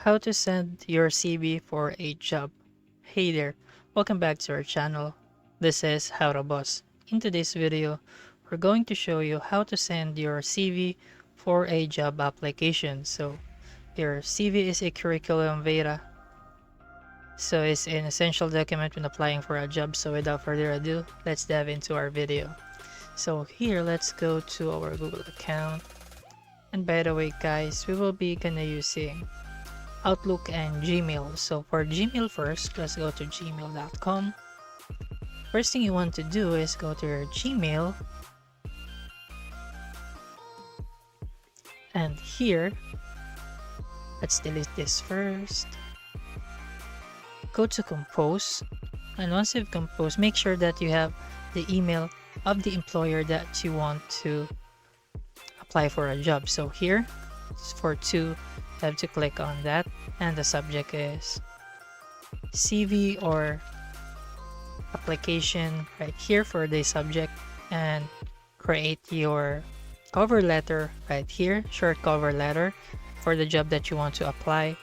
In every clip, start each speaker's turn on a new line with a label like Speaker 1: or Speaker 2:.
Speaker 1: How to send your CV for a job. Hey there, welcome back to our channel. This is How to Boss. In today's video, we're going to show you how to send your CV for a job application. So your CV is a curriculum vitae, so it's an essential document when applying for a job. So without further ado, let's dive into our video. So here, let's go to our Google account. And by the way guys, we will be gonna using Outlook and Gmail. So for Gmail first, let's go to gmail.com. First thing you want to do is go to your Gmail, and here, let's delete this first. Go to compose, and once you've composed, make sure that you have the email of the employer that you want to apply for a job. So here, for two, you have to click on that, and the subject is CV or application right here for the subject, and create your cover letter right here, short cover letter for the job that you want to apply.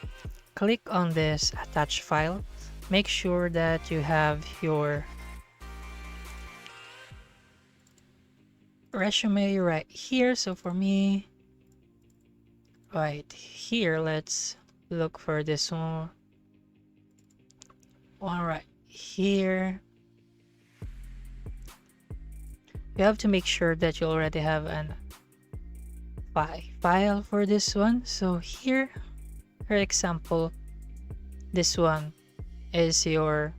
Speaker 1: Click on this attach file. Make sure that you have your resume right here. So for me, right here, let's look for this one. All right here, you have to make sure that you already have an file for this one. So here, for example, this one is your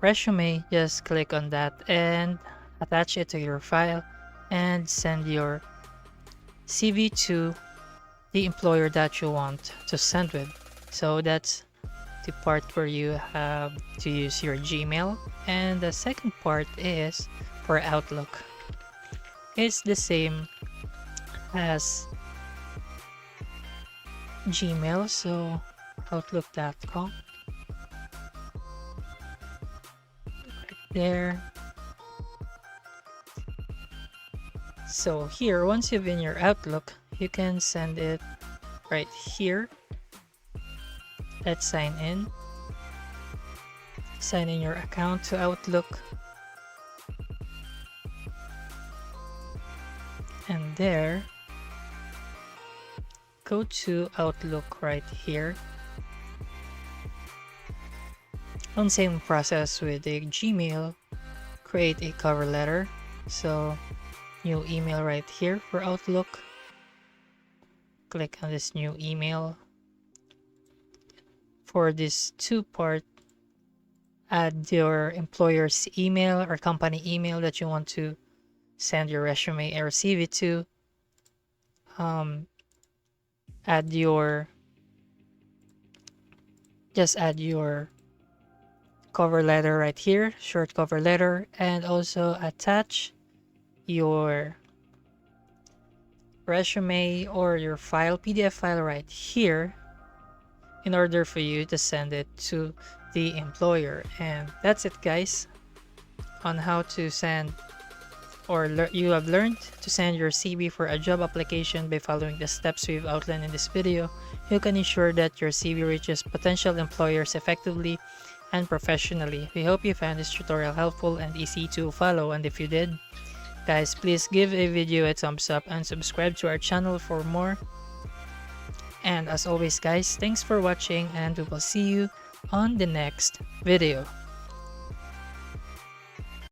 Speaker 1: resume. Just click on that and attach it to your file and send your CV to the employer that you want to send with. So that's the part where you have to use your Gmail. And the second part is for Outlook. It's the same as Gmail, so outlook.com right there. So here, once you've in your Outlook, you can send it right here. Let's sign in. Sign in your account to Outlook. And there, go to Outlook right here. On same process with the Gmail, create a cover letter. So new email right here for Outlook. Click on this new email. For this two part, add your employer's email or company email that you want to send your resume or CV to. Just add your cover letter right here, short cover letter, and also attach your resume or your file, PDF file right here, in order for you to send it to the employer. And that's it guys, on how to send, or you have learned to send your CV for a job application. By following the steps we've outlined in this video, you can ensure that your CV reaches potential employers effectively and professionally. We hope you found this tutorial helpful and easy to follow, and if you did, guys, please give a video a thumbs up and subscribe to our channel for more. And as always guys, thanks for watching, and we will see you on the next video.